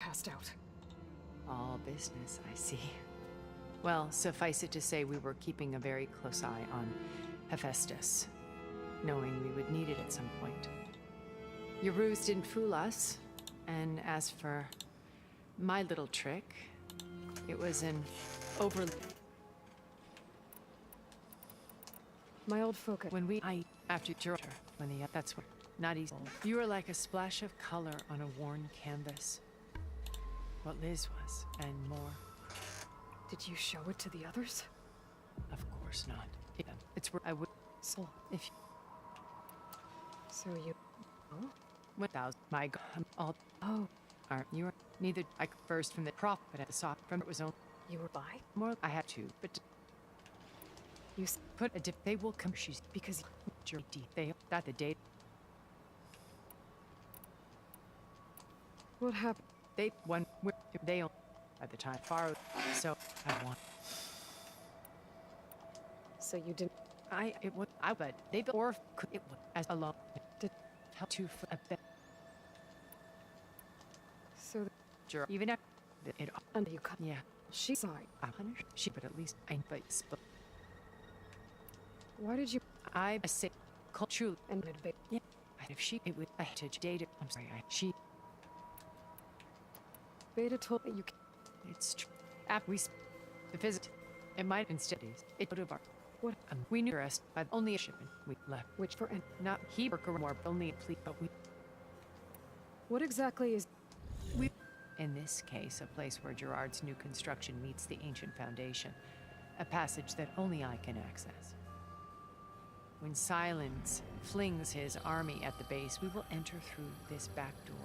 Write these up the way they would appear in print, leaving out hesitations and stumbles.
passed out. All business, I see. Well, suffice it to say we were keeping a very close eye on Hephaestus, knowing we would need it at some point. Your ruse didn't fool us, and as for my little trick, it was an My old focus. After that's what, not easy. You were like a splash of color on a worn canvas. What Liz was, and more. Did you show it to the others? Of course not. It's where I would. So, If you. So you. Oh? 1,000. My God. All. Oh. Aren't you? Neither. I first from the prop, but I saw from it was only. You were by? More. I had to, but. You Put a dip. They will come. She's. because They. That the date. what happened? They. One. They. By the time. Far. So. I want. So you didn't. It would. But they. Or. Could it would. As alone. Did. Help to. A bit. So. Even if. It. And you cut. Yeah. She's sorry. I'm punished. She. But at least. I. But. Why did you? I say. Culture. And admit. Yeah. If she. It would. I had to date it. I'm sorry. She. Beta told me you. It's true. After we. The visit. It might instead is. It would have our. What? We knew us by only a shipment. We left. Which for and Not he or more. Only a plea. But we. what exactly is? We. In this case, a place where Gerard's new construction meets the ancient foundation. A passage that only I can access. When Silence flings his army at the base, we will enter through this back door,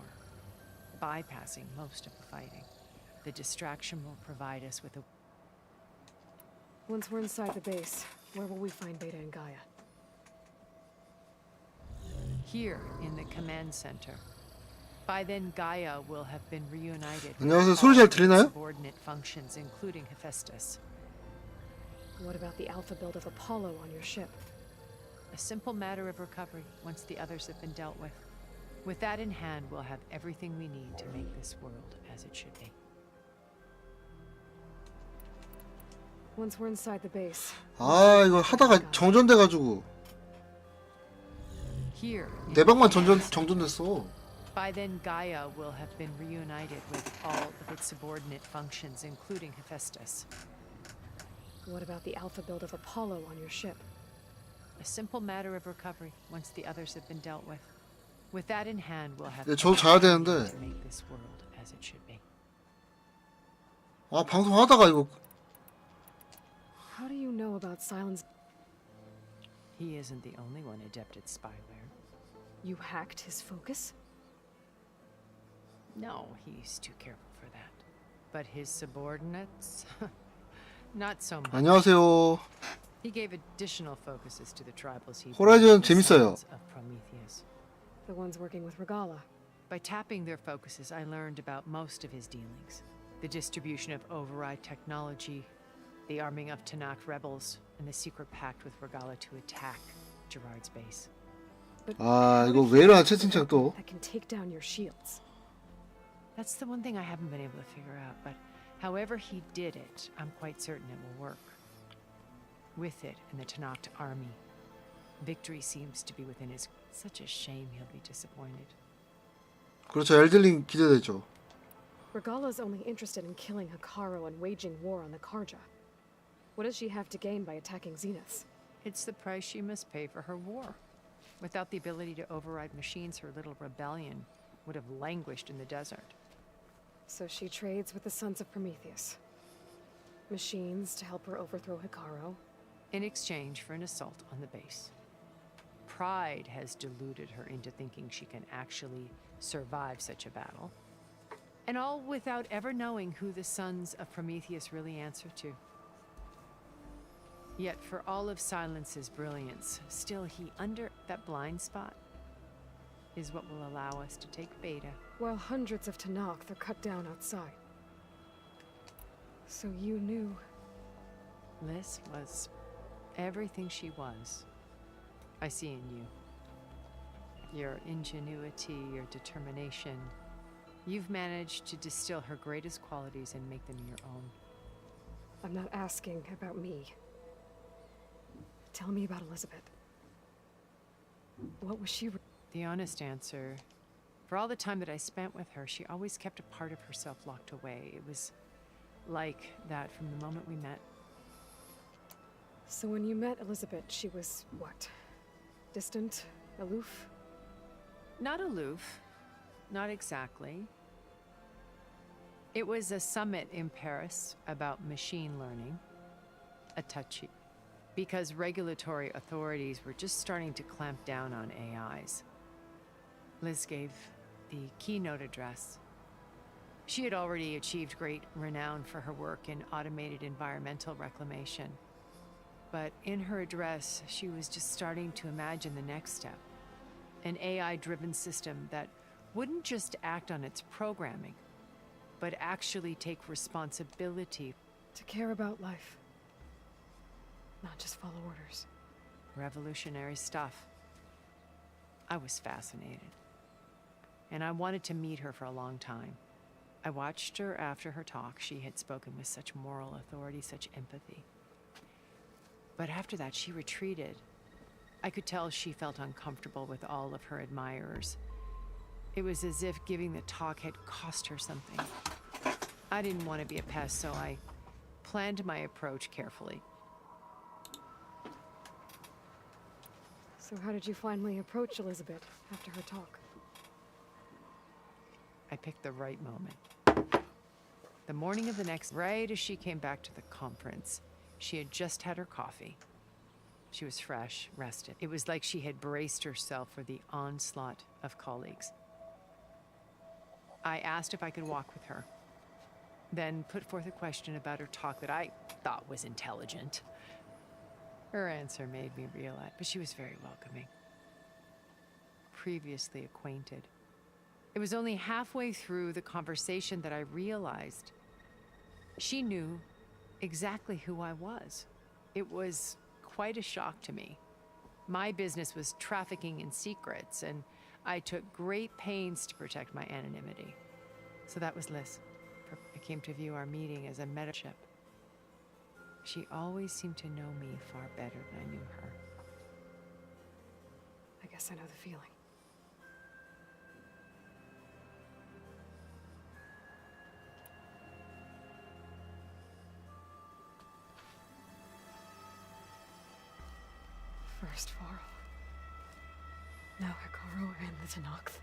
bypassing most of the fighting. The distraction will provide us with a... Once we're inside the base, where will we find Beta and Gaia? Here, in the command center. By then, Gaia will have been reunited with 안녕하세요. all 소리 잘 its 들리나요? subordinate functions, including Hephaestus. What about the alpha build of Apollo on your ship? A simple matter of recovery once the others have been dealt with. With that in hand, we'll have everything we need to make this world as it should be. Once we're inside the base. 아 이거 하다가 정전돼가지고 Here, 내 방만 정전됐어. by then Gaia will have been reunited with all of its subordinate functions, including Hephaestus. What about the alpha build of Apollo on your ship? A simple matter of recovery once the others have been dealt with. With that in hand, we'll have 네, 저도 자야 everything 되는데. to make this world as it should be. 아 방송하다가 이거 How do you know about Silence? He isn't the only one adept at spyware. You hacked his focus? No, he's too careful for that. But his subordinates? Not so much. 안녕하세요. He gave additional focuses to the tribals he 호라이즌 the 재밌어요. sons of Prometheus. The ones working with Regala. By tapping their focuses, I learned about most of his dealings. The distribution of override technology, the arming of Tanakh rebels, and the secret pact with Regala to attack Gerard's base. But 아 how 이거 did 왜 he 이러나 get 채팅창 또. that can take down your shields? That's the one thing I haven't been able to figure out, but however he did it, I'm quite certain it will work. With it and the Tanakh army, victory seems to be within his... Such a shame he'll be disappointed. 그렇죠. 엘들링 기대되죠. Regala's only interested in killing Hikaru and waging war on the Karja. What does she have to gain by attacking Zeniths? It's the price she must pay for her war. Without the ability to override machines, her little rebellion would have languished in the desert. So she trades with the sons of Prometheus. Machines to help her overthrow Hikaru. In exchange for an assault on the base. Pride has deluded her into thinking she can actually survive such a battle. And all without ever knowing who the sons of Prometheus really answer to. Yet for all of Silence's brilliance, still he under that blind spot is what will allow us to take Beta. While hundreds of Tanakh are cut down outside. So you knew. Liz was everything she was. I see in you. Your ingenuity, your determination, You've managed to distill her greatest qualities and make them your own. I'm not asking about me. Tell me about Elizabeth. What was she? The honest answer, for all the time that I spent with her, she always kept a part of herself locked away. It was like that from the moment we met. So when you met Elizabeth, she was what? Distant? Aloof? Not aloof. Not exactly. It was a summit in Paris about machine learning. A touchy. Because regulatory authorities were just starting to clamp down on AIs. Liz gave the keynote address. She had already achieved great renown for her work in automated environmental reclamation. But in her address, she was just starting to imagine the next step. An AI-driven system that wouldn't just act on its programming, but actually take responsibility. To care about life. Not just follow orders. Revolutionary stuff. I was fascinated. And I wanted to meet her for a long time. I watched her after her talk. She had spoken with such moral authority, such empathy. But after that, she retreated. I could tell she felt uncomfortable with all of her admirers. It was as if giving the talk had cost her something. I didn't want to be a pest, so I planned my approach carefully. So how did you finally approach Elizabeth after her talk? I picked the right moment. The morning of the next, right as she came back to the conference, she had just had her coffee. She was fresh, rested. It was like she had braced herself for the onslaught of colleagues. I asked if I could walk with her, then put forth a question about her talk that I thought was intelligent. Her answer made me realize, but she was very welcoming. Previously acquainted. It was only halfway through the conversation that I realized she knew exactly who I was. It was quite a shock to me. My business was trafficking in secrets, and I took great pains to protect my anonymity. So that was Liz. I came to view our meeting as a mentorship. She always seemed to know me far better than I knew her. I guess I know the feeling. First Varl. Now Hikaru and the Tenakth.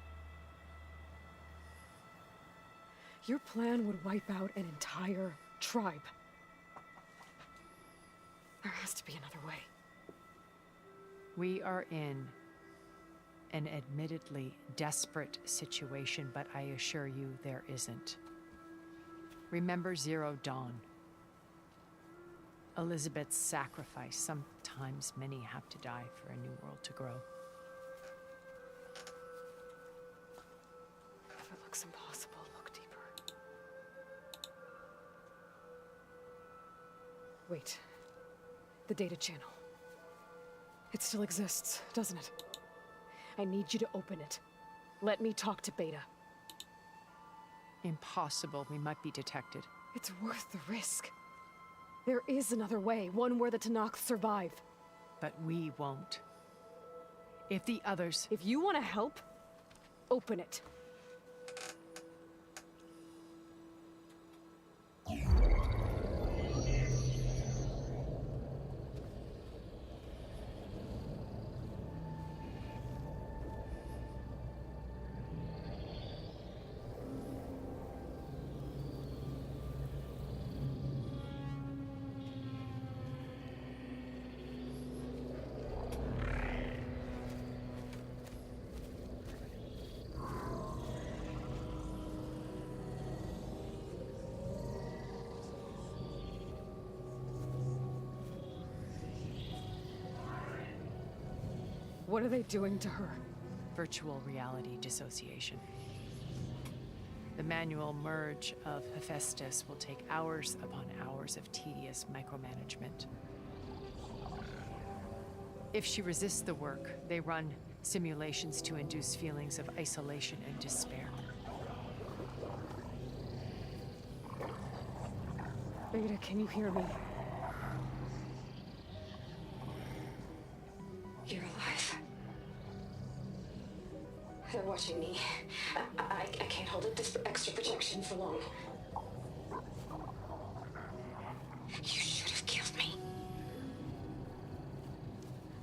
Your plan would wipe out an entire tribe. There has to be another way. We are in an admittedly desperate situation, but I assure you there isn't. Remember Zero Dawn. Elizabeth's sacrifice. Sometimes many have to die for a new world to grow. If it looks impossible, look deeper. Wait. The data channel. It still exists, doesn't it? I need you to open it. Let me talk to Beta. Impossible. We might be detected. It's worth the risk. There is another way, one where the Tenakth survive. But we won't. If the others... If you want to help, open it. What are they doing to her? Virtual reality dissociation. The manual merge of Hephaestus will take hours upon hours of tedious micromanagement. If she resists the work, they run simulations to induce feelings of isolation and despair. Beta, can you hear me? You're alive. They're watching me. I can't hold up this extra protection for long. You should have killed me.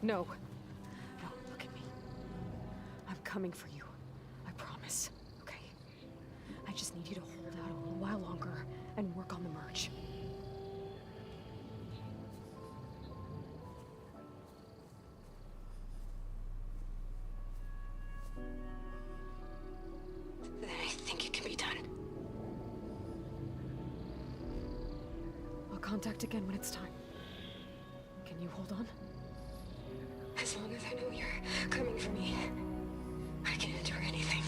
No. No, look at me. I'm coming for you. I promise. Okay? I just need you to hold out a little while longer and work on the merge. Then I think it can be done. I'll contact again when it's time. Can you hold on? As long as I know you're coming for me, I can endure anything.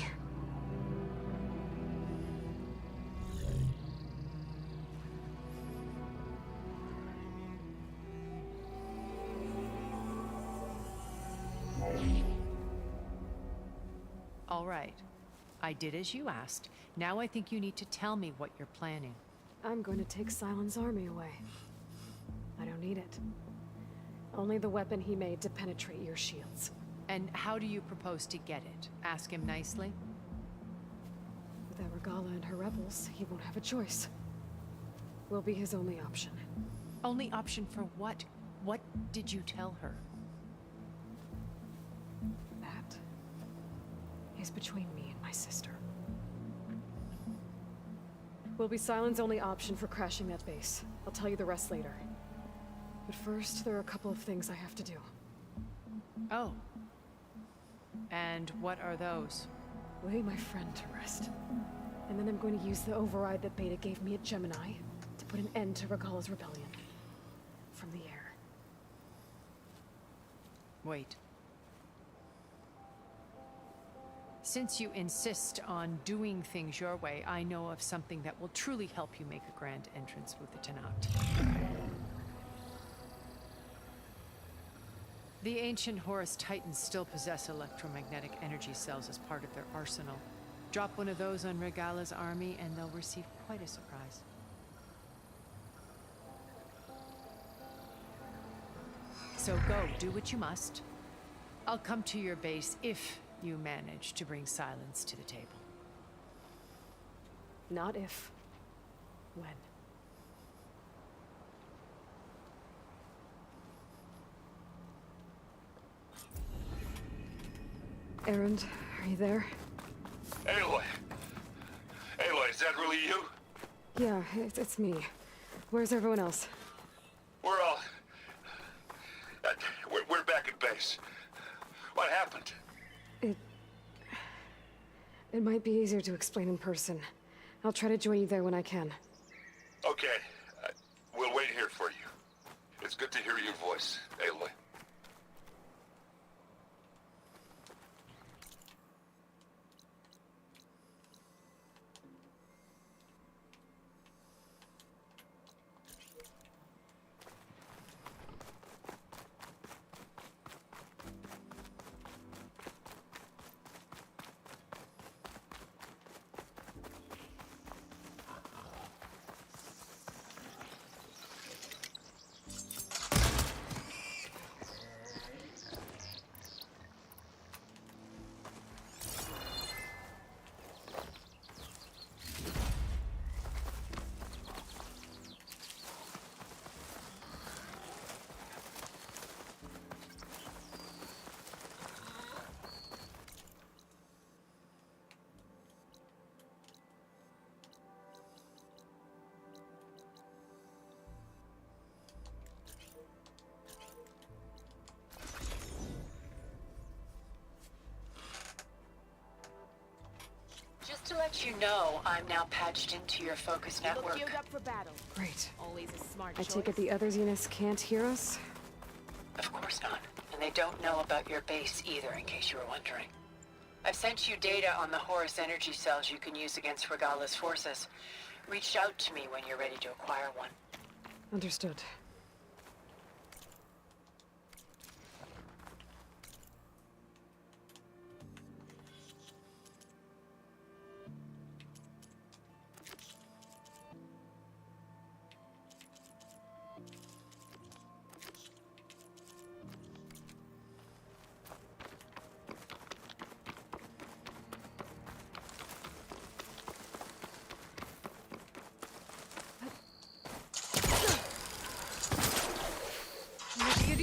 All right. I did as you asked. Now I think you need to tell me what you're planning. I'm going to take Silent's army away. I don't need it. Only the weapon he made to penetrate your shields. And how do you propose to get it? Ask him nicely? Without Regala and her rebels, he won't have a choice. We'll be his only option. Only option for what? What did you tell her? That is between me and my sister. Will be Silent's only option for crashing that base. I'll tell you the rest later. But first, there are a couple of things I have to do. Oh. And what are those? Lay my friend to rest. And then I'm going to use the override that Beta gave me at Gemini to put an end to Regala's rebellion. From the air. Wait. Since you insist on doing things your way, I know of something that will truly help you make a grand entrance with the Tenat. The ancient Horus Titans still possess electromagnetic energy cells as part of their arsenal. Drop one of those on Regala's army and they'll receive quite a surprise. So go, do what you must. I'll come to your base if you manage to bring silence to the table. Not if. When. Erend, are you there? Aloy! Aloy, is that really you? Yeah, it's me. Where's everyone else? We're all... we're back at base. What happened? It might be easier to explain in person. I'll try to join you there when I can. Okay. We'll wait here for you. It's good to hear your voice, Aloy. Just to let you know, I'm now patched into your focus network. Look geared up for battle. Great. Always a smart I choice. take it the other Zeniths can't hear us? Of course not. And they don't know about your base either, in case you were wondering. I've sent you data on the Horus energy cells you can use against Regala's forces. Reach out to me when you're ready to acquire one. Understood.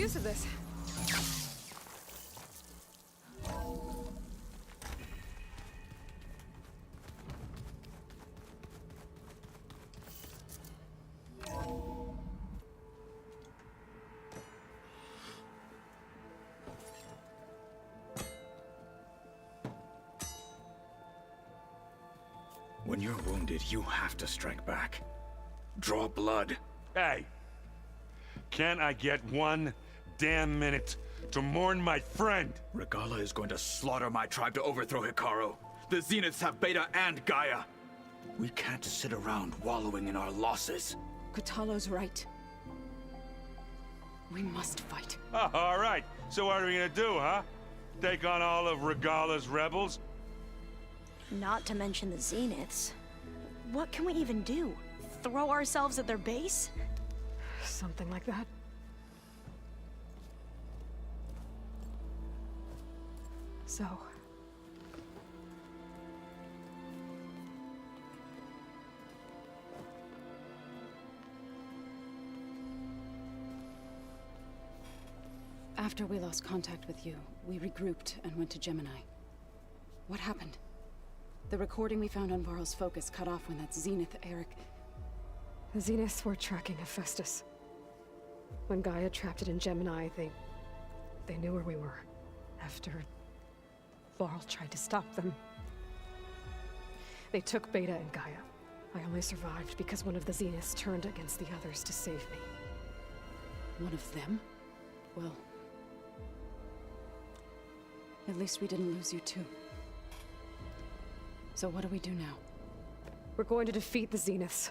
use of this. When you're wounded, you have to strike back. Draw blood. Hey, can't I get one damn minute to mourn my friend? Regala is going to slaughter my tribe to overthrow Hikaru. The Zeniths have Beta and Gaia. We can't sit around wallowing in our losses. Kutalo's right. We must fight. Oh, all right, so what are we gonna do, huh? Take on all of Regala's rebels? Not to mention the Zeniths. What can we even do? Throw ourselves at their base? Something like that. So... After we lost contact with you, we regrouped and went to Gemini. What happened? The recording we found on Varl's focus cut off when that Zenith Eric... The Zeniths were tracking Hephaestus. When Gaia trapped it in Gemini, they knew where we were. After Varl tried to stop them. They took Beta and Gaia. I only survived because one of the Zeniths turned against the others to save me. One of them? Well... At least we didn't lose you too. So what do we do now? We're going to defeat the Zeniths.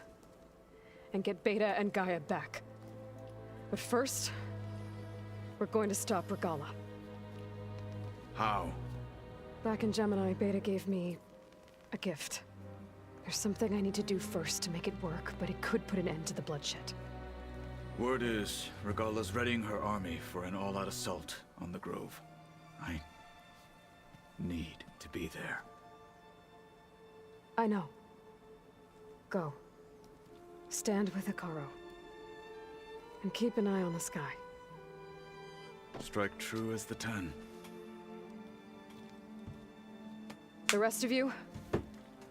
And get Beta and Gaia back. But first... we're going to stop Regala. How? Back in Gemini, Beta gave me... a gift. There's something I need to do first to make it work, but it could put an end to the bloodshed. Word is, Regala's readying her army for an all-out assault on the Grove. I need to be there. I know. Go. Stand with Hikaru. And keep an eye on the sky. Strike true as the 10. The rest of you,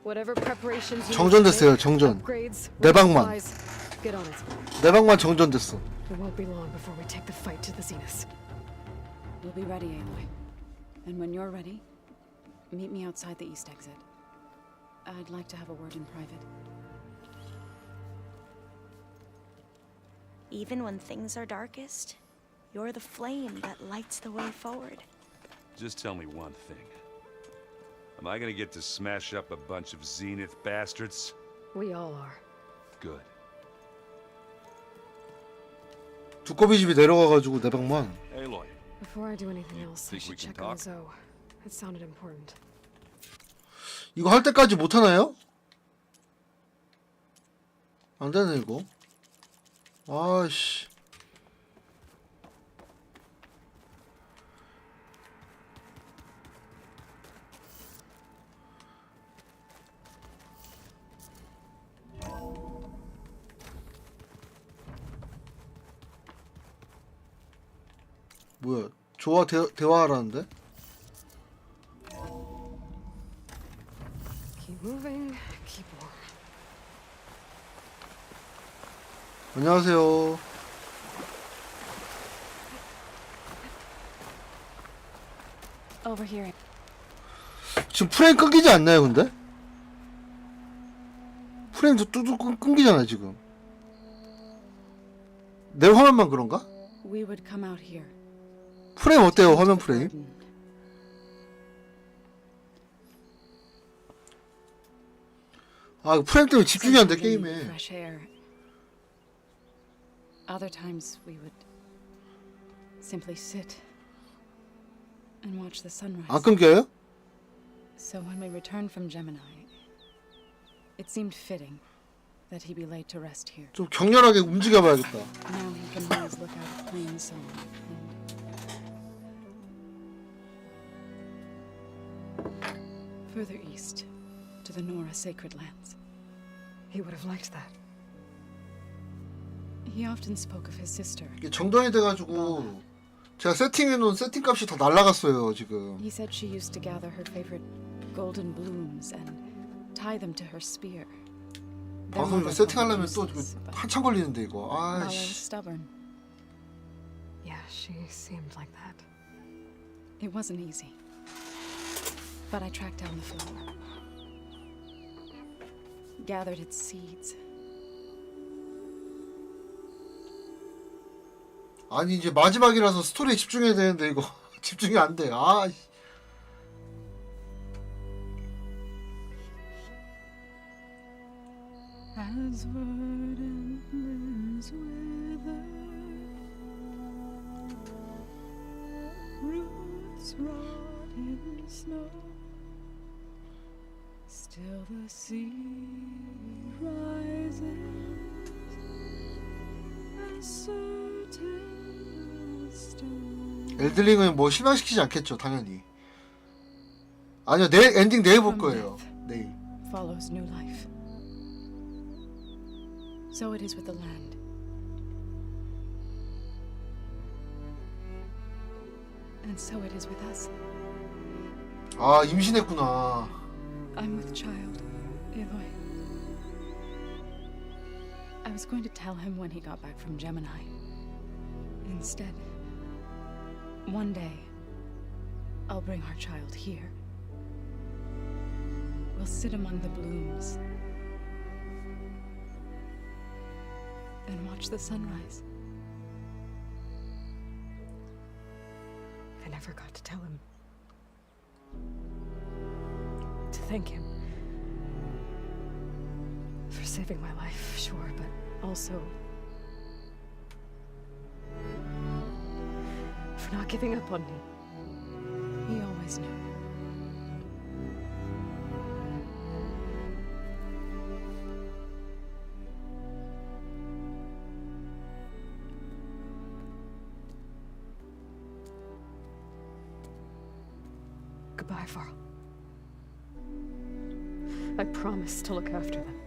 whatever preparations you 정전됐어요, make, 정전. upgrades, 내방만. supplies, get on it. 내 방만 정전됐어. It won't be long before we take the fight to the Zeniths. We'll be ready, Aloy. And when you're ready, meet me outside the east exit. I'd like to have a word in private. Even when things are darkest, you're the flame that lights the way forward. Just tell me one thing. Am I gonna get to smash up a bunch of Zenith bastards? We all are. Good. 두꺼비 집이 내려가가지고 내 방만. Aloy, Before I do anything else, I think we should can check on talk? Zoe. It sounded important. 이거 할 때까지 못 하나요? 안 되네 이거. 아씨. 뭐야? 좋아 대화하라는데? Keep moving, keep warm. 안녕하세요. Over here. 지금 프레임 끊기지 않나요, 근데? 프레임도 뚜둑 끊기잖아 지금. 내 화면만 그런가? We would come out here. 프레임 어때요, 화면 프레임? 아, 프레임 때문에 집중이 안 돼 게임에. Fresh air. Other times we would simply sit and watch the sunrise. 안 끊겨요? So when we returned from Gemini, it seemed fitting that he be laid to rest here. 좀 격렬하게 움직여봐야겠다. Now he can always look out at plain song and further east to the Nora sacred lands. He would have liked that. He often spoke of his sister. 이게 정돈이 돼가지고 제가 세팅해놓은 세팅값이 다 날라갔어요 지금. He said she used to gather her favorite golden blooms and tie them to her spear. 방송 이거 세팅하려면 또 한참 걸리는데 이거. Mala was 아이씨. stubborn. Yeah, she seemed like that. It wasn't easy. But I tracked down the flower. Gathered its seeds. 아니 이제 마지막이라서 스토리에 집중해야 되는데 이거 집중이 안 돼. 아. As verdant limbs wither, roots rot in snow, still the sea rises, as certain as stone. 엘들링은 뭐 실망시키지 않겠죠 당연히. 아니요 내일 엔딩 내일 볼 거예요. 내일. Follows new life. So it is with the land. And so it is with us. 아 임신했구나. I'm with child, Eloy. I was going to tell him when he got back from Gemini. Instead, one day, I'll bring our child here. We'll sit among the blooms and watch the sunrise. I never got to tell him. To thank him. For saving my life, sure, but also for not giving up on me. He always knew. Goodbye, Varl. I promise to look after them.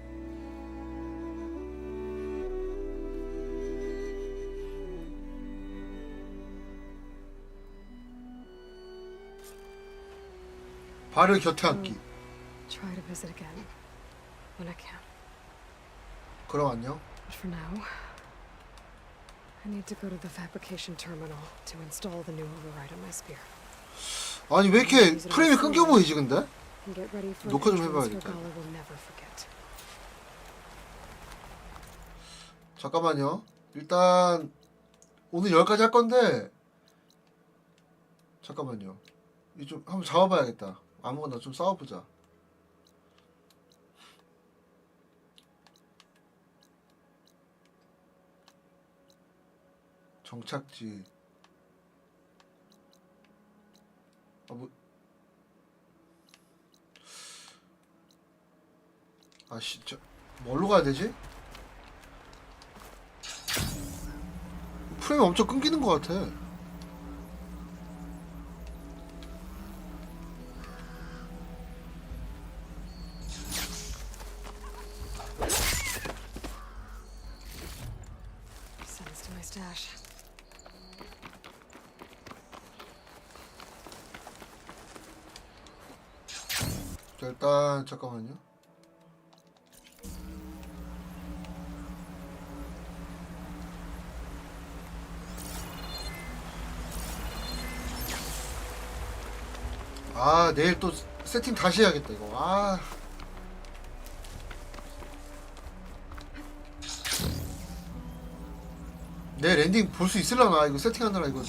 발을 곁에 앉기. Try to visit again when I can. 그럼 안녕. But for now, I need to go to the fabrication terminal to install the new override on my spear. 아니 왜 이렇게 프레임이 끊겨 보이지 근데? And get ready for 녹화 좀 an entrance 해봐야겠다. Regala will never forget. 잠깐만요. 일단 오늘 여기까지 할 건데 잠깐만요. 이 좀 한번 잡아봐야겠다. 아무거나 좀 싸워보자. 정착지. 아 뭐? 아씨, 저 뭘로 가야 되지? 프레임이 엄청 끊기는 것 같아. Send this to my stash. 자, 일단 잠깐만요. 아, 내일 또 세팅 다시 해야겠다 이거. 아. 내일 엔딩 볼 수 있으려나 이거 세팅하느라 이거.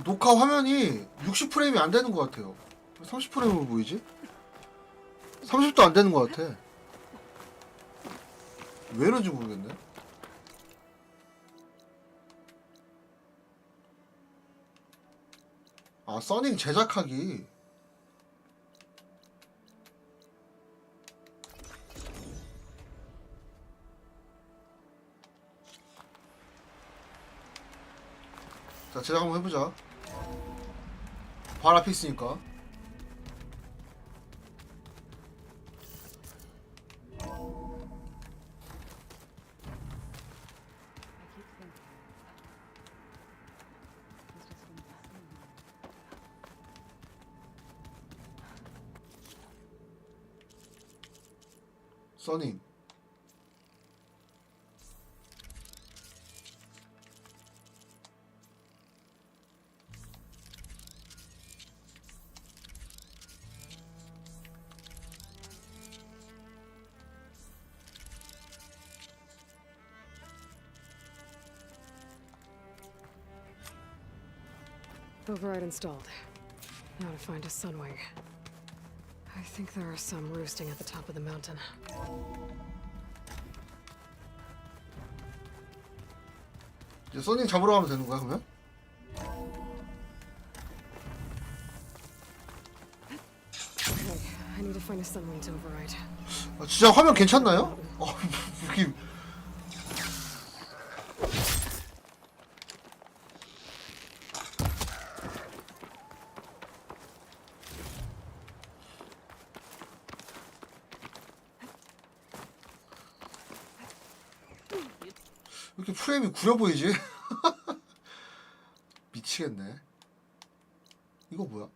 녹화 화면이 60프레임이 안 되는 것 같아요. 30프레임으로 보이지? 30도 안 되는 것 같아. 왜 이런지 모르겠네. 아, 써닝 제작하기. 자, 제작 한번 해보자. 바로 앞에 있으니까. 써님. Override installed. Now to find a sunwing. I think there are some roosting at the top of the mountain. 이제 써님 잡으러 가면 되는 거야 그러면? Okay, I need to find a sunwing to override. 아, 진짜 화면 괜찮나요? 이렇게 이렇게 프레임이 구려 보이지? 미치겠네. 이거 뭐야?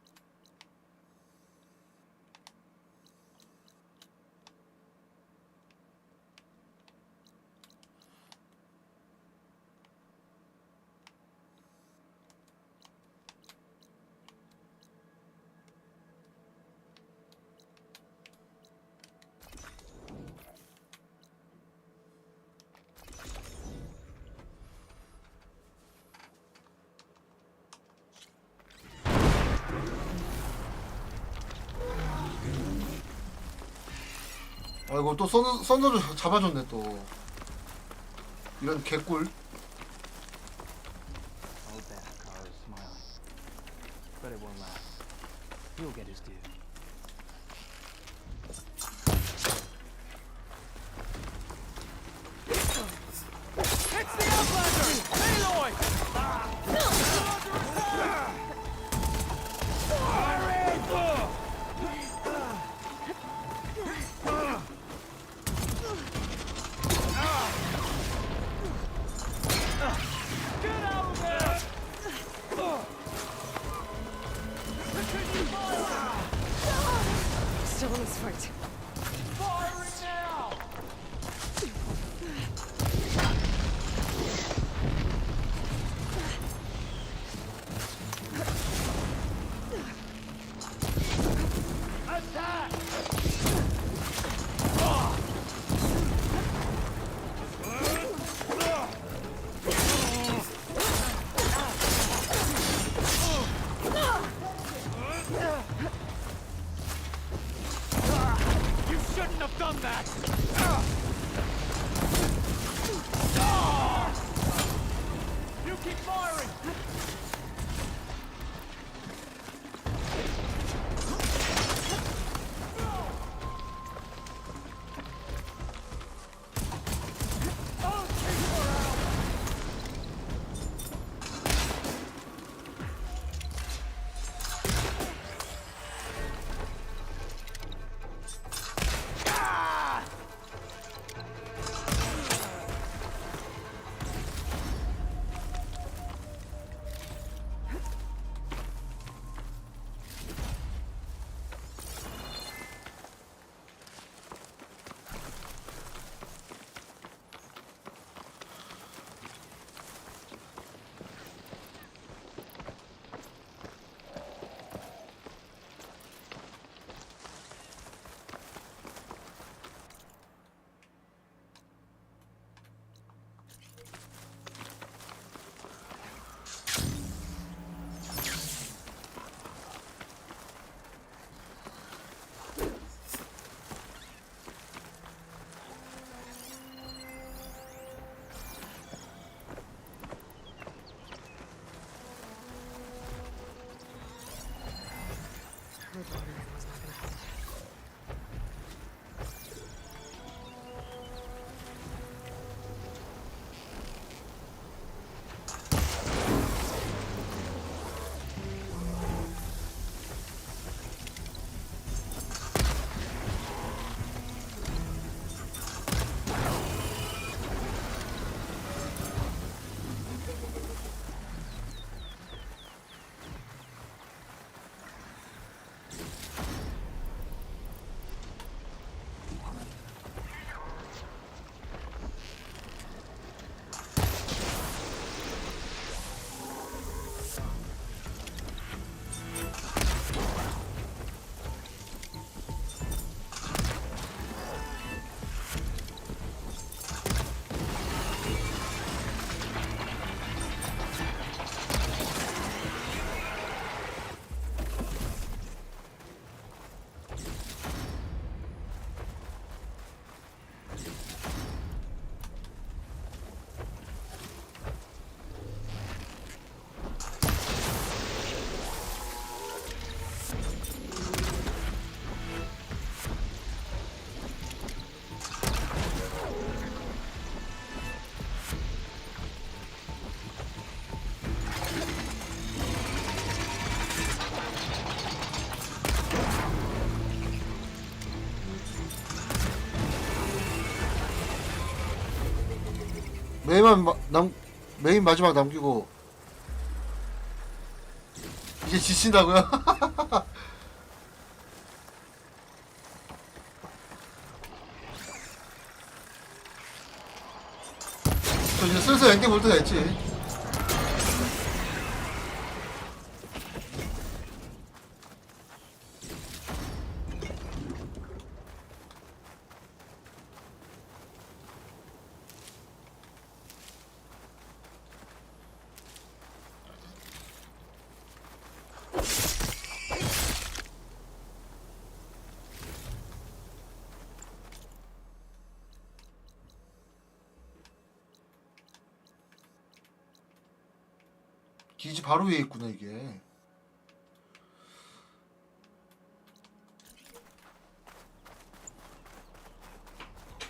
아이고 또 썬더도 잡아줬네 또. 이런 개꿀. I'll bet Hikaru is smiling. But it won't last. He'll get his due. It's the Outlander! Aloy! Get out of there! Continue fire! 메인 마지막 남기고 이제 지친다고요? 저 이제 슬슬 엔딩 볼 때가 있지. 기지 바로 위에 있구나 이게.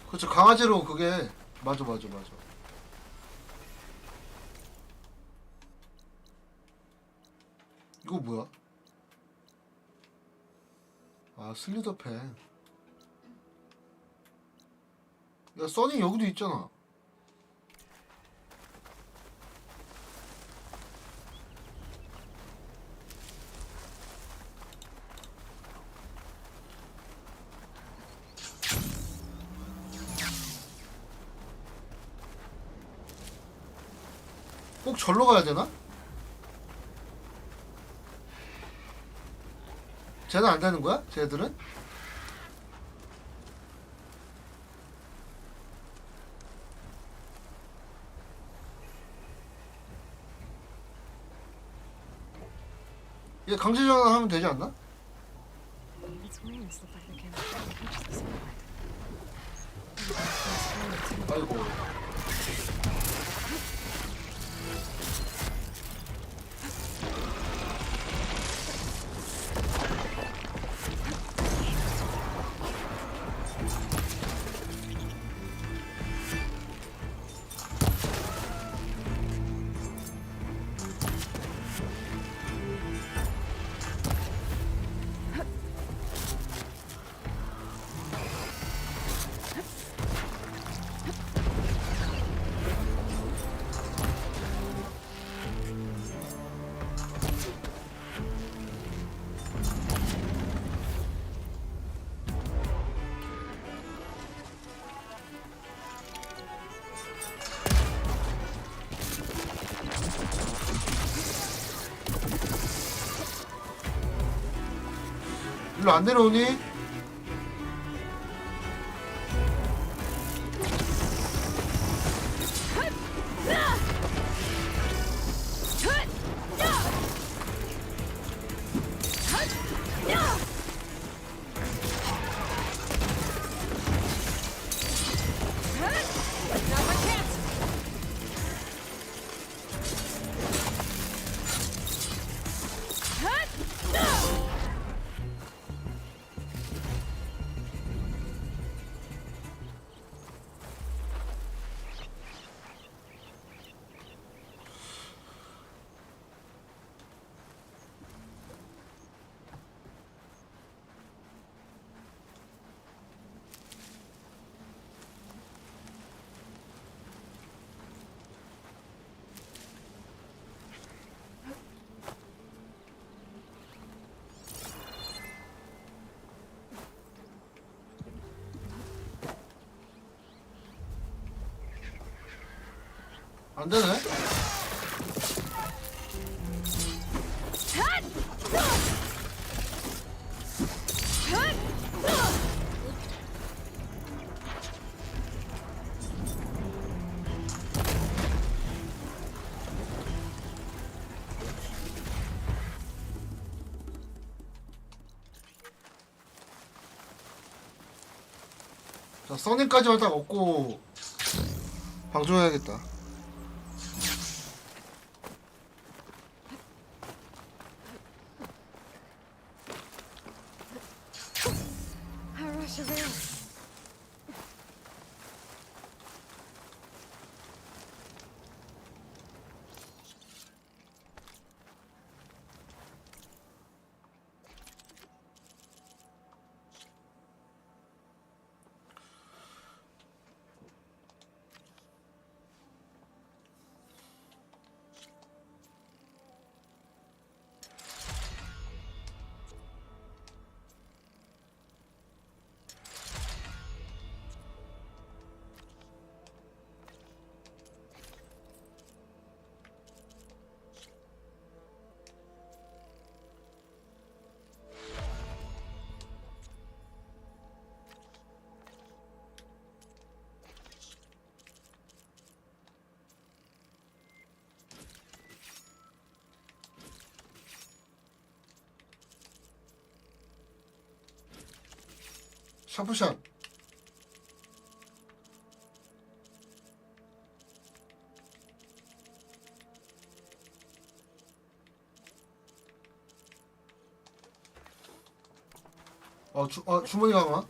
그렇죠, 강아지로 그게 맞아. 이거 뭐야? 아, 슬리더펜. 야, 써니 여기도 있잖아. 꼭 절로 가야 되나? 쟤는 안 되는 거야? 쟤들은? 얘 강제 전환하면 되지 않나? Its wings look like they came from the beach this morning. 아이고. 일로 안 내려오니? 안 되네. 자, 써니까지만 딱 얻고 방송해야겠다. 샤프샷. 주머니 강화.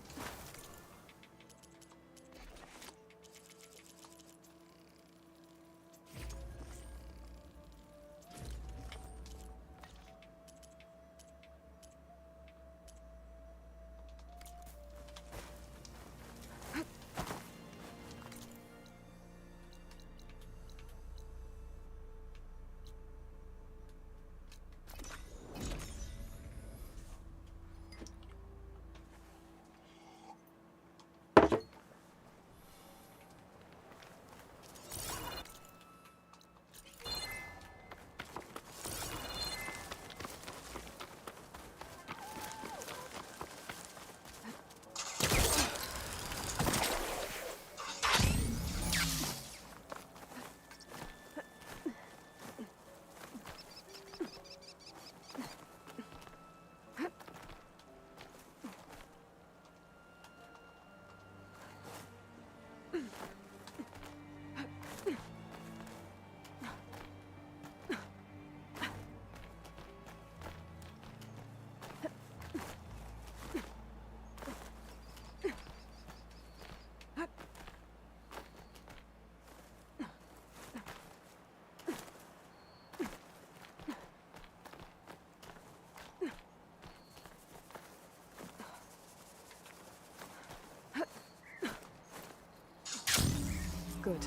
Good.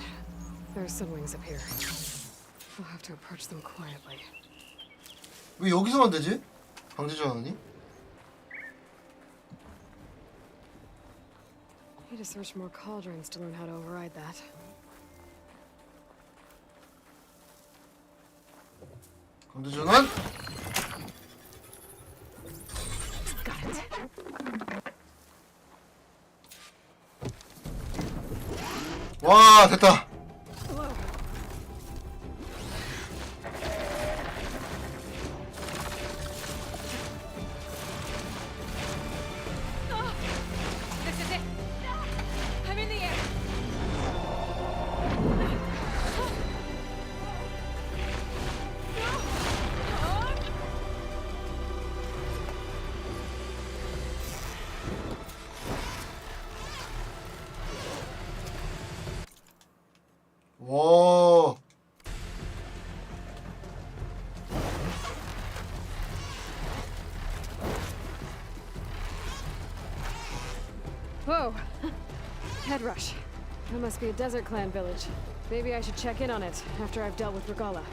There's sunwings up here. We'll have to approach them quietly. 왜 여기서만 되지? 강제 전환이? Need to search more cauldrons to learn how to override that. 강제 전환. Got it. 와, 됐다. This is it. I'm in the air. 와. Whoa. Head rush. That must be a desert clan village. Maybe I should check in on it after I've dealt with Regala.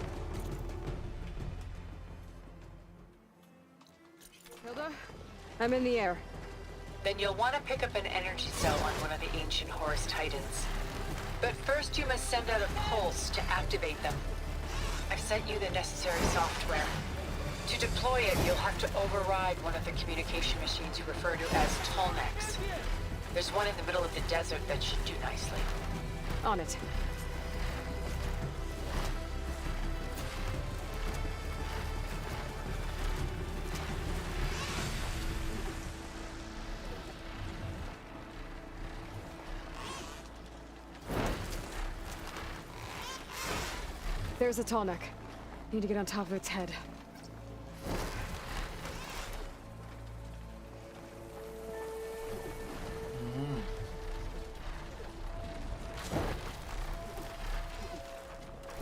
Hilda? I'm in the air. Then you'll want to pick up an energy cell on one of the ancient Horus Titans. But first you must send out a pulse to activate them. I've sent you the necessary software. To deploy it, you'll have to override one of the communication machines you refer to as Tolmecs. There's one in the middle of the desert that should do nicely. On it. There's a Tolmec. Need to get on top of its head.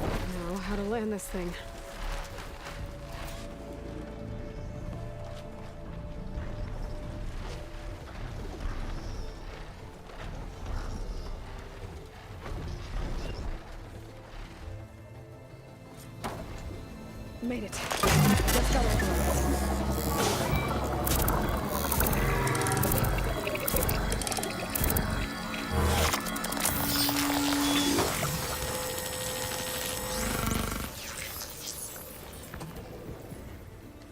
Now, how to land this thing. Made it. Let's go.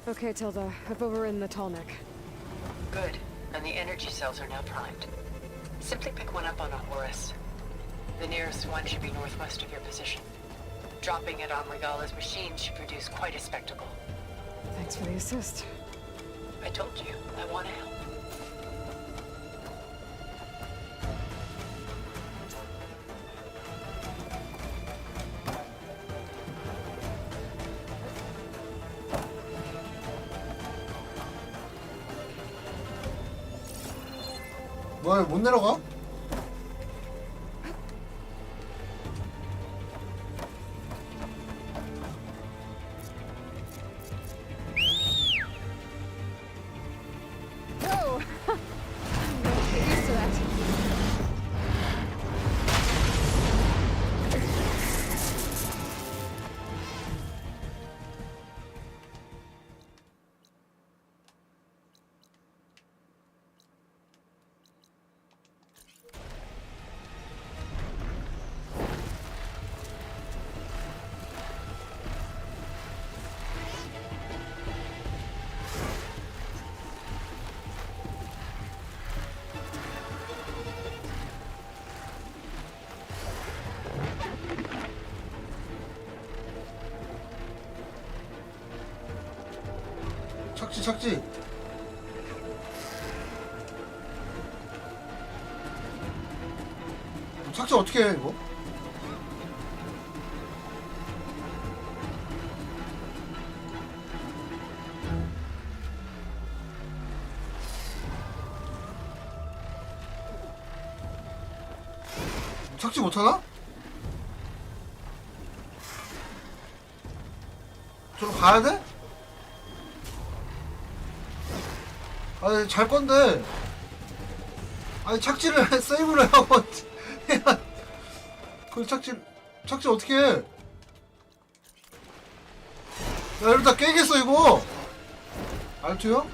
Okay, Tilda. I've overridden the Tolmec. Good. And the energy cells are now primed. Simply pick one up on a Horus. The nearest one should be northwest of your position. Dropping it on Regala's machine should produce quite a spectacle. Thanks for the assist. I told you, I want to help. 뭐야 못 내려가? No! I'm going to get used to that. 착지 착지. 착지 어떻게 해 이거? 착지 못하나? 저로 가야 돼? 아니 잘 건데. 아니 착지를 해, 세이브를 하고 해야. 그 착지 어떻게 해? 야 이러다 깨겠어 이거. 알투요?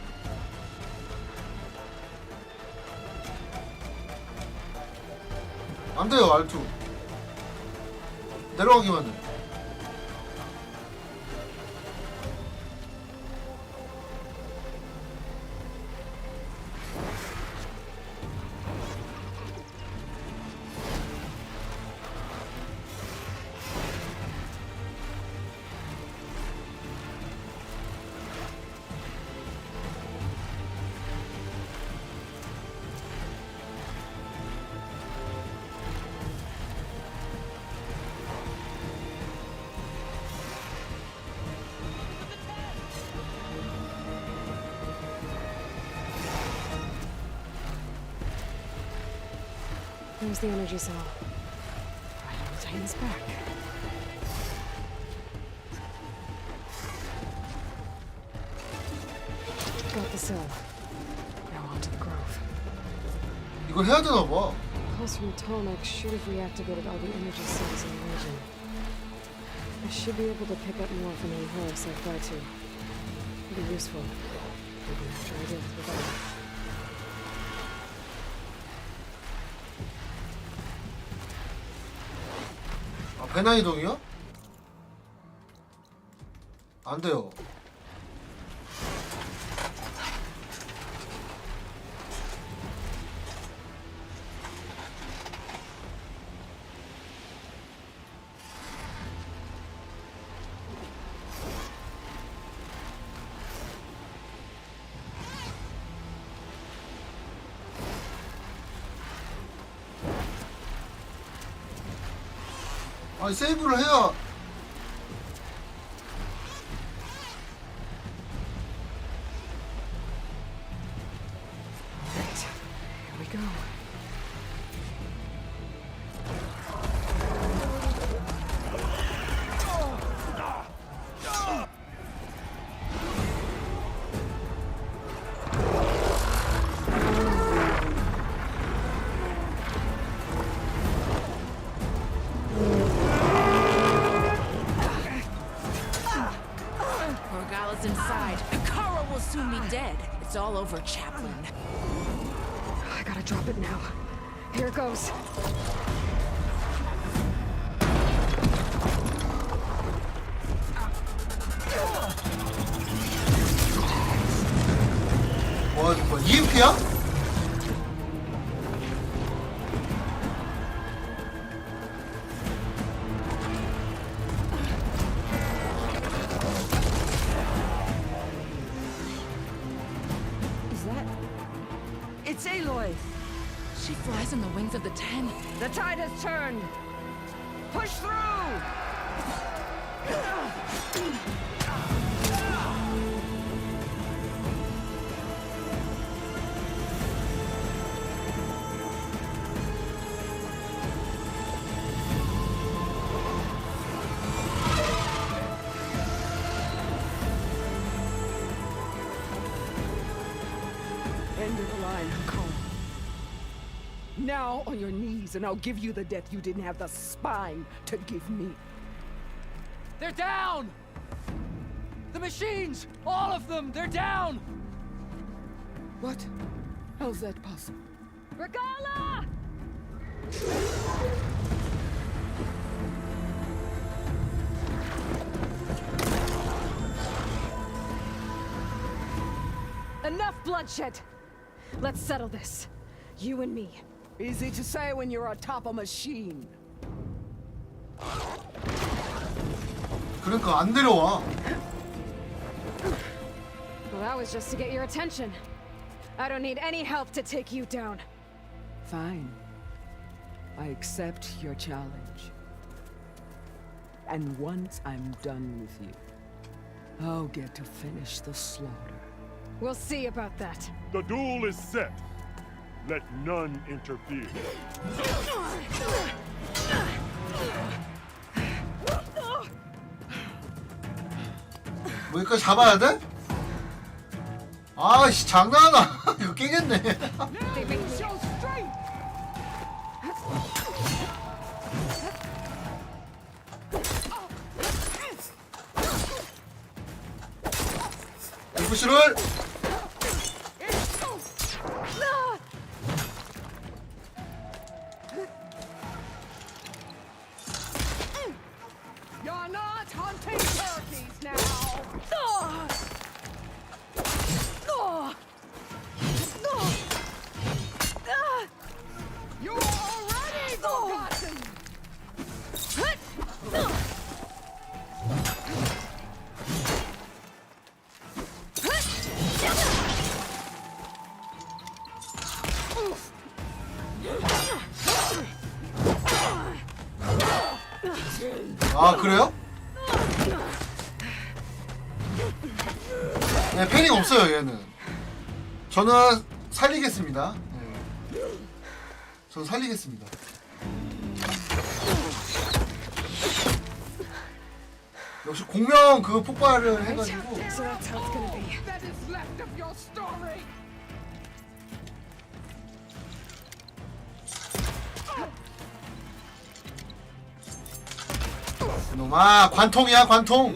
안 돼요 알투. 내려가기만 해. There's the energy cell. Right on the Titan's back. Got the cell. Now onto the grove. 이걸 해야 되나 봐. Pulse from Tomek should have reactivated all the energy cells in the region. I should be able to pick up more from any horse I've got to. It'll be useful. Maybe after I deal with Rebecca. 배낭 이동이요? 안 돼요. 아니 세이브를 해야. Right. Here we go. Inside. Kara will soon be dead. It's all over, Chaplain. I gotta drop it now. Here it goes. 뭐 EMP야? It's Aloy. She flies on the wings of the Ten. The tide has turned. Push through. End of the line, Cole. Now on your knees, and I'll give you the death you didn't have the spine to give me. They're down! The machines! All of them! They're down! What? How's that possible? Regala! Enough bloodshed! Let's settle this. You and me. Easy to say when you're atop a machine. 그러니까 안 데려와. Well, that was just to get your attention. I don't need any help to take you down. Fine. I accept your challenge. And once I'm done with you, I'll get to finish the slaughter. We'll see about that. The duel is set. Let none interfere. 뭐 여기까지 잡아야 돼? 아씨 장난하나? 이거 깨겠네. Show straight! FC를 You're not hunting turkeys now! You're already forgotten! 아 그래요? 네 패링 없어요 얘는. 저는 살리겠습니다. 네. 저는 살리겠습니다. 역시 공명 그 폭발을 해가지고. So that's how it's gonna be. That is left of your story! 놈아 관통이야 관통.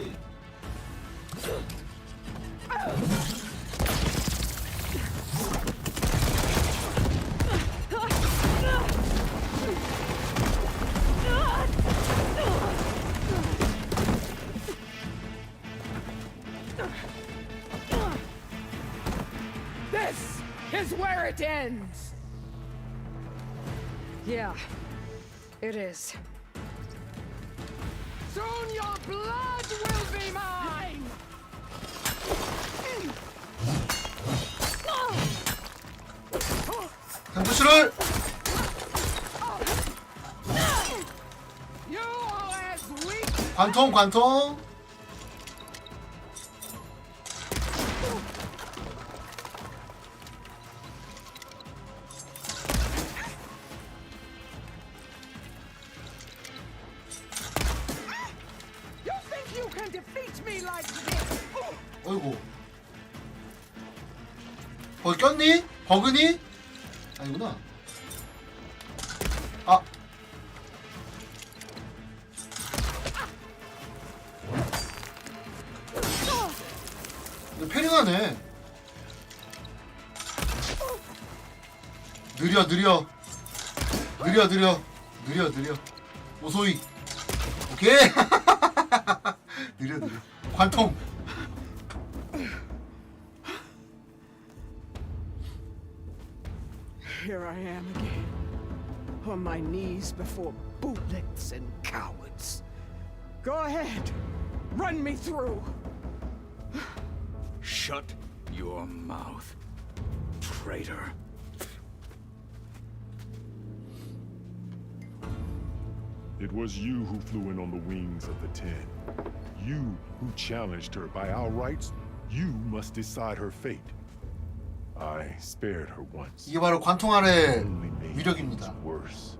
This is where it ends! Yeah, it is. Soon your blood will be mine! FC를 You're as weak 관통 관통. You think you can defeat me like this? 어이구. 거기 꼈니? 버그니? 아니구나. 아. 이거 패링하네. 느려 느려. 느려 느려. 느려 느려. 오소이. 오케이. 느려 느려. 관통. Here I am again, on my knees before bootlets and cowards. Go ahead, run me through. Shut your mouth, traitor. It was you who flew in on the wings of the 10. You who challenged her. By our rights, you must decide her fate. I spared her once. 이게 바로 관통 아래 Only made 위력입니다. things worse.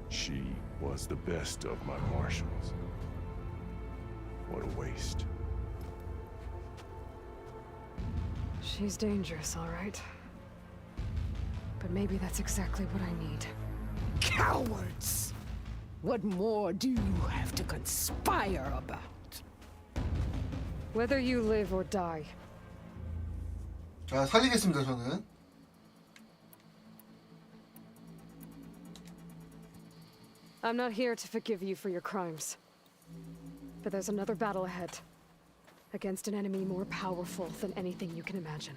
She was the best of my marshals. What a waste. She's dangerous, all right. But maybe that's exactly what I need. Cowards! What more do you have to conspire about? Whether you live or die. 자, 살리겠습니다, 저는. I'm not here to forgive you for your crimes. But there's another battle ahead. Against an enemy more powerful than anything you can imagine.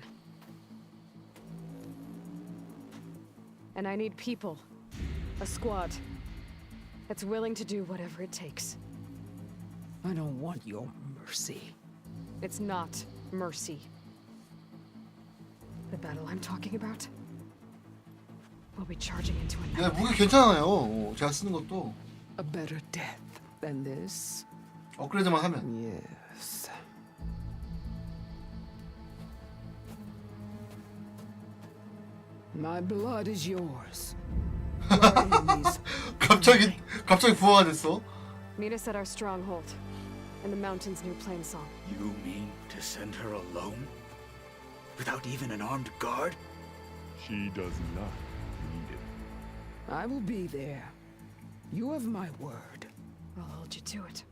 And I need people. A squad. That's willing to do whatever it takes. I don't want your mercy. It's not mercy. The battle I'm talking about will be charging into 네, another. 무기 괜찮아요. 제가 쓰는 것도. A better death than this? 업그레이드만 하면. Yes. My blood is yours. Your enemies. 갑자기 부하가 됐어. Meet us at our stronghold, in the mountains near Plainsong. You mean to send her alone? Without even an armed guard? She does not need it. I will be there. You have my word. I'll hold you to it.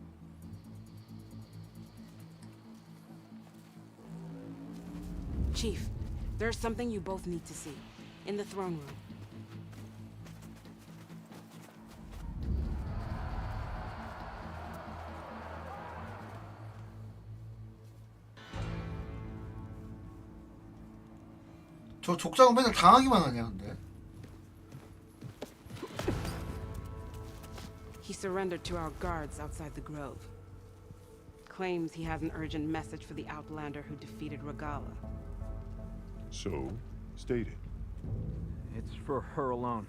Chief, there's something you both need to see. In the throne room. 저 족장은 맨날 당하기만 하냐, 근데. He surrendered to our guards outside the grove. Claims he has an urgent message for the Outlander who defeated Regala. So, state it. It's for her alone.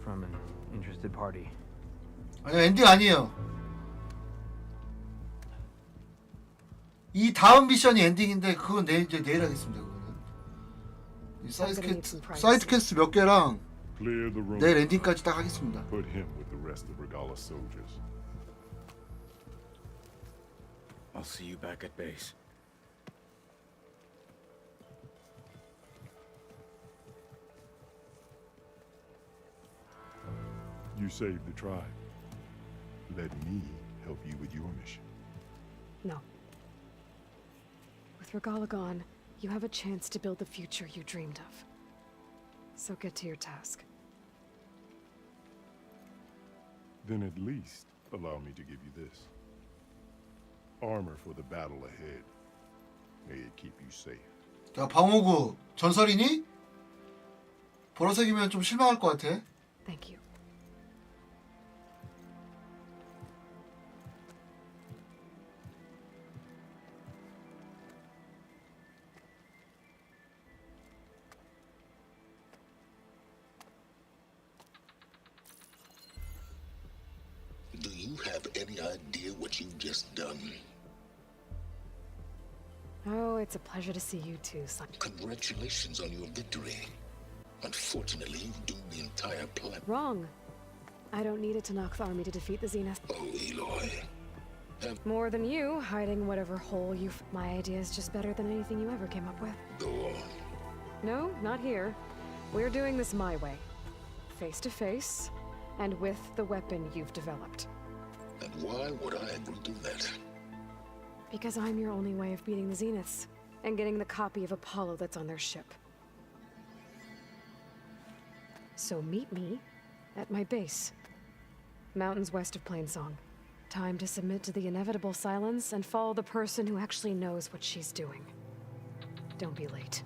From an interested party. 아니요, 엔딩 아니에요. 이 다음 미션이 엔딩인데 그건 내일 하겠습니다. 그거는. 이 사이드 퀘스트 몇 개랑 Clear the room. 내일 엔딩까지 딱 하겠습니다. Put him with the rest of Regala's soldiers. I'll see you back at base. You saved the tribe. Let me help you with your mission. No. With Regala gone, you have a chance to build the future you dreamed of. So get to your task. Then at least allow me to give you this. Armor for the battle ahead. May it keep you safe. 자, 방어구 전설이니? 보라색이면 좀 실망할 것 같아. Thank you. Do you have any idea what you've just done? Oh, it's a pleasure to see you too, son. Congratulations on your victory. Unfortunately, you've doomed the entire planet. Wrong. I don't need it to knock the army to defeat the Zenith. Oh, Eloy. More than you, hiding whatever hole you... My idea is just better than anything you ever came up with. Go on. No, not here. We're doing this my way. Face to face, and with the weapon you've developed. And why would I agree to that? Because I'm your only way of beating the Zeniths, and getting the copy of Apollo that's on their ship. So meet me at my base. Mountains west of Plainsong. Time to submit to the inevitable silence and follow the person who actually knows what she's doing. Don't be late.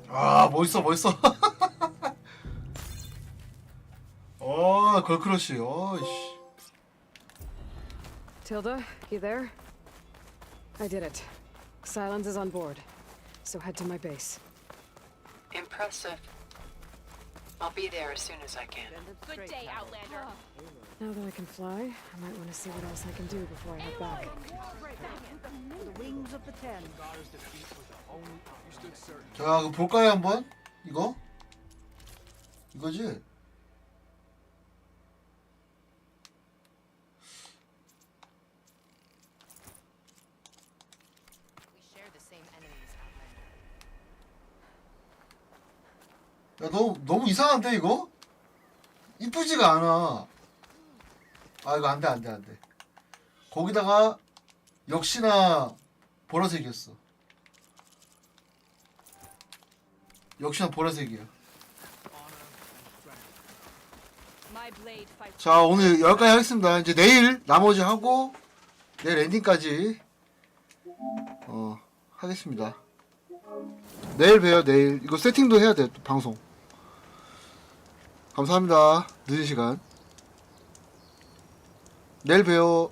아, 멋있어. 걸크러쉬. 씨. Tilda, you there? I did it. Silence is on board, so head to my base. Impressive. I'll be there as soon as I can. Good day, Outlander. Now that I can fly, I might want to see what else I can do before I head back. The wings of the ten. 자, 그거 볼까요 한번? 이거? 이거지? 야, 너무 이상한데 이거? 이쁘지가 않아. 아 이거 안돼. 거기다가 역시나 보라색이었어. 역시나 보라색이야. 자 오늘 여기까지 하겠습니다. 이제 내일 나머지 하고 내일 엔딩까지 하겠습니다. 내일 봬요. 내일 이거 세팅도 해야 돼. 또 방송. 감사합니다. 늦은 시간. 내일 봬요.